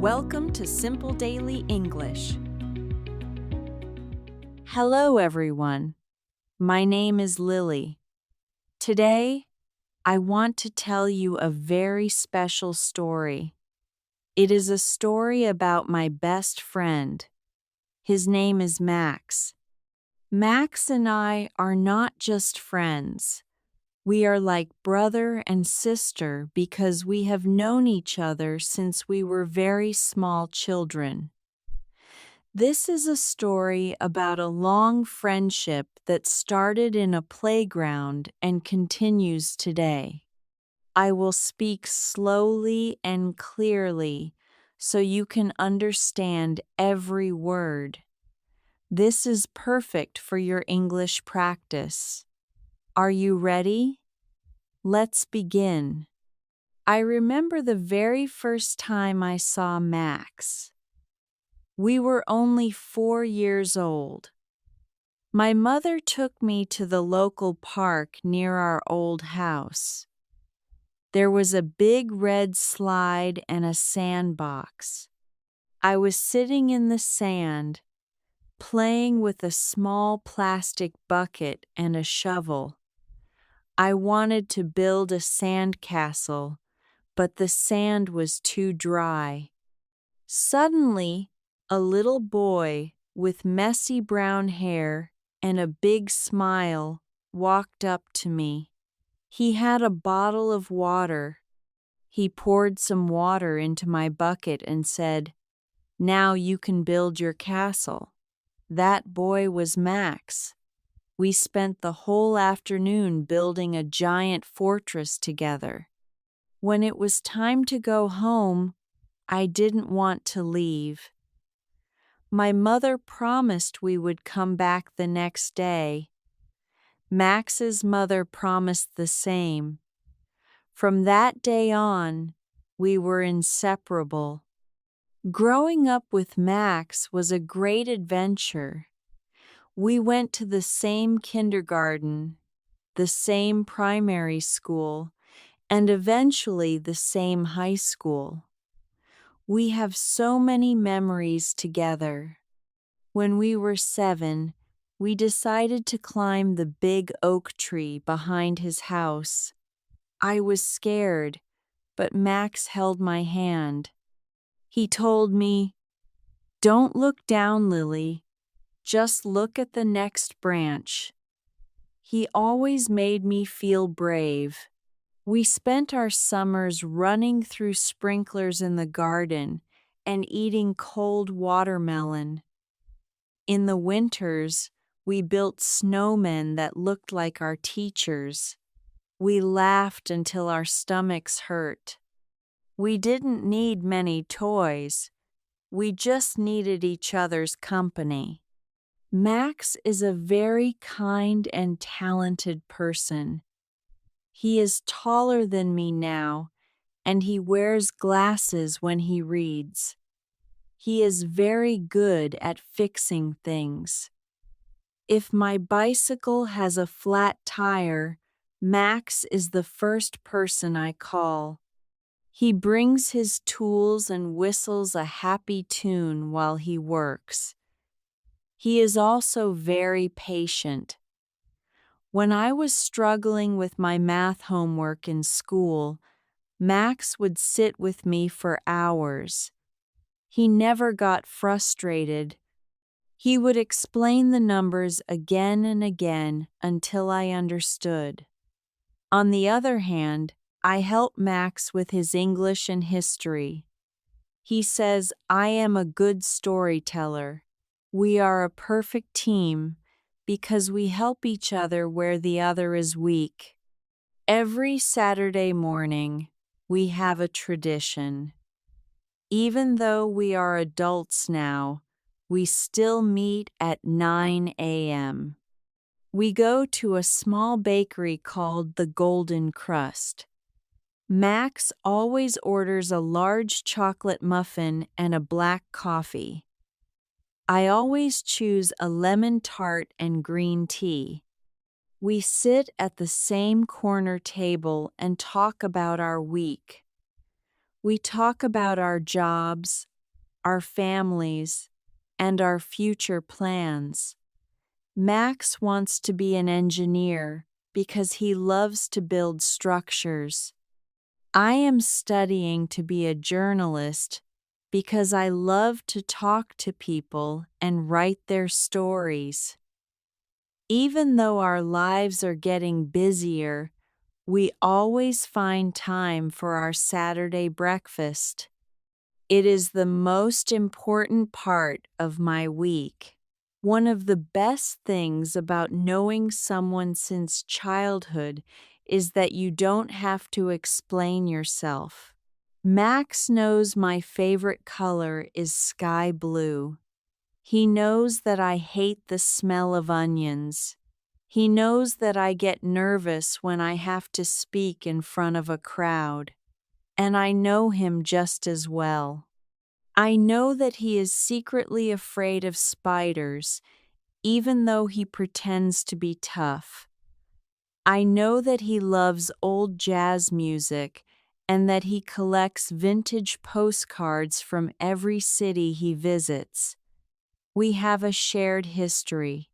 Welcome to Simple Daily English. Hello, everyone. My name is Lily. Today, I want to tell you a very special story. It is a story about my best friend. His name is Max. Max and I are not just friends. We are like brother and sister because we have known each other since we were very small children. This is a story about a long friendship that started in a playground and continues today. I will speak slowly and clearly so you can understand every word. This is perfect for your English practice. Are you ready? Let's begin. I remember the very first time I saw Max. We were only 4 years old. My mother took me to the local park near our old house. There was a big red slide and a sandbox. I was sitting in the sand, playing with a small plastic bucket and a shovel. I wanted to build a sandcastle, but the sand was too dry. Suddenly, a little boy with messy brown hair and a big smile walked up to me. He had a bottle of water. He poured some water into my bucket and said, "Now you can build your castle." That boy was Max. We spent the whole afternoon building a giant fortress together. When it was time to go home, I didn't want to leave. My mother promised we would come back the next day. Max's mother promised the same. From that day on, we were inseparable. Growing up with Max was a great adventure. We went to the same kindergarten, the same primary school, and eventually the same high school. We have so many memories together. When we were 7, we decided to climb the big oak tree behind his house. I was scared, but Max held my hand. He told me, "Don't look down, Lily. Just look at the next branch." He always made me feel brave. We spent our summers running through sprinklers in the garden and eating cold watermelon. In the winters, we built snowmen that looked like our teachers. We laughed until our stomachs hurt. We didn't need many toys. We just needed each other's company. Max is a very kind and talented person. He is taller than me now, and he wears glasses when he reads. He is very good at fixing things. If my bicycle has a flat tire, Max is the first person I call. He brings his tools and whistles a happy tune while he works. He is also very patient. When I was struggling with my math homework in school, Max would sit with me for hours. He never got frustrated. He would explain the numbers again and again until I understood. On the other hand, I help Max with his English and history. He says I am a good storyteller. We are a perfect team because we help each other where the other is weak. Every Saturday morning, we have a tradition. Even though we are adults now, we still meet at 9 a.m. We go to a small bakery called the Golden Crust. Max always orders a large chocolate muffin and a black coffee. I always choose a lemon tart and green tea. We sit at the same corner table and talk about our week. We talk about our jobs, our families, and our future plans. Max wants to be an engineer because he loves to build structures. I am studying to be a journalist because I love to talk to people and write their stories. Even though our lives are getting busier, we always find time for our Saturday breakfast. It is the most important part of my week. One of the best things about knowing someone since childhood is that you don't have to explain yourself. Max knows my favorite color is sky blue. He knows that I hate the smell of onions. He knows that I get nervous when I have to speak in front of a crowd. And I know him just as well. I know that he is secretly afraid of spiders, even though he pretends to be tough. I know that he loves old jazz music and that he collects vintage postcards from every city he visits. We have a shared history.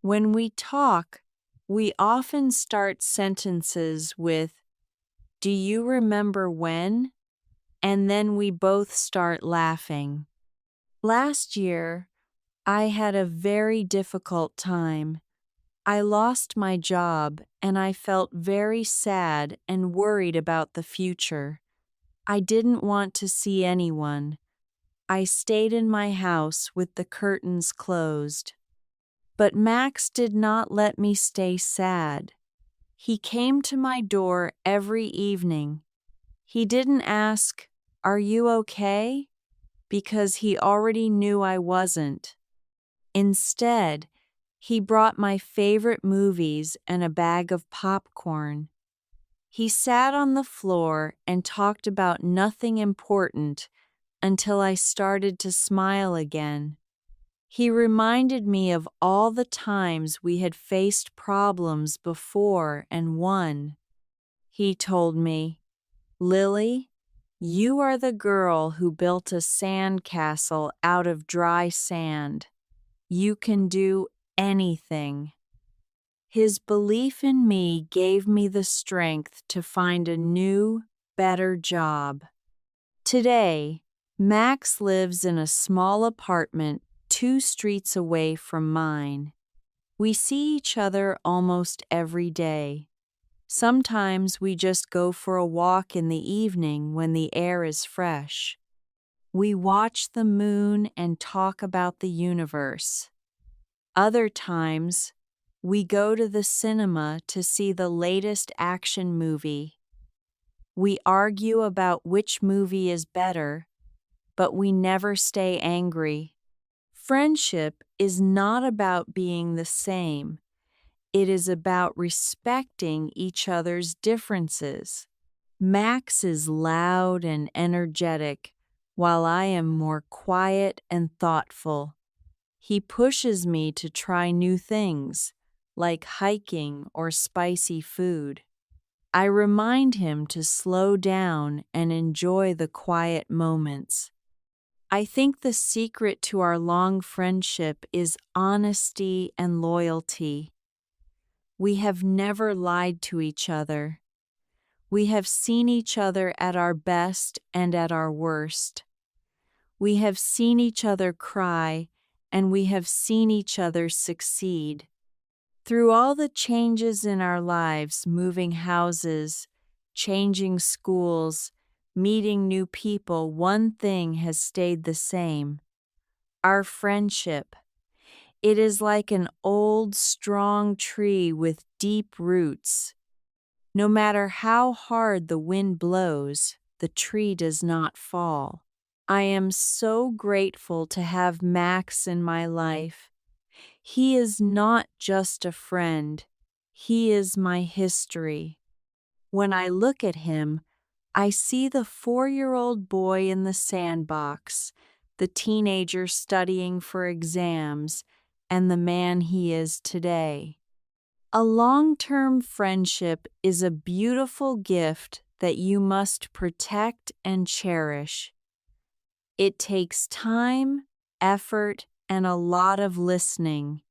When we talk, we often start sentences with, "Do you remember when?" And then we both start laughing. Last year, I had a very difficult time. I lost my job and I felt very sad and worried about the future. I didn't want to see anyone. I stayed in my house with the curtains closed. But Max did not let me stay sad. He came to my door every evening. He didn't ask, "Are you okay?" because he already knew I wasn't. Instead, he brought my favorite movies and a bag of popcorn. He sat on the floor and talked about nothing important until I started to smile again. He reminded me of all the times we had faced problems before and won. He told me, "Lily, you are the girl who built a sandcastle out of dry sand. You can do anything." His belief in me gave me the strength to find a new, better job. Today, Max lives in a small apartment 2 streets away from mine. We see each other almost every day. Sometimes we just go for a walk in the evening when the air is fresh. We watch the moon and talk about the universe. Other times, we go to the cinema to see the latest action movie. We argue about which movie is better, but we never stay angry. Friendship is not about being the same. It is about respecting each other's differences. Max is loud and energetic, while I am more quiet and thoughtful. He pushes me to try new things, like hiking or spicy food. I remind him to slow down and enjoy the quiet moments. I think the secret to our long friendship is honesty and loyalty. We have never lied to each other. We have seen each other at our best and at our worst. We have seen each other cry, and we have seen each other succeed. Through all the changes in our lives, moving houses, changing schools, meeting new people, one thing has stayed the same: our friendship. It is like an old, strong tree with deep roots. No matter how hard the wind blows, the tree does not fall. I am so grateful to have Max in my life. He is not just a friend, he is my history. When I look at him, I see the 4-year-old boy in the sandbox, the teenager studying for exams, and the man he is today. A long-term friendship is a beautiful gift that you must protect and cherish. It takes time, effort, and a lot of listening.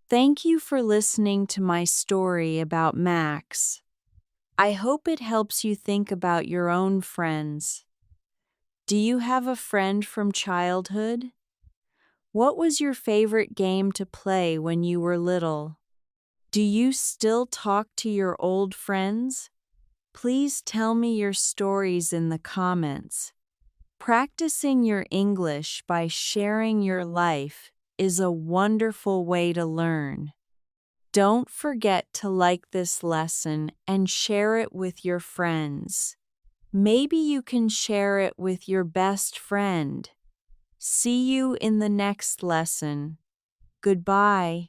Thank you for listening to my story about Max. I hope it helps you think about your own friends. Do you have a friend from childhood? What was your favorite game to play when you were little? Do you still talk to your old friends? Please tell me your stories in the comments. Practicing your English by sharing your life is a wonderful way to learn. Don't forget to like this lesson and share it with your friends. Maybe you can share it with your best friend. See you in the next lesson. Goodbye.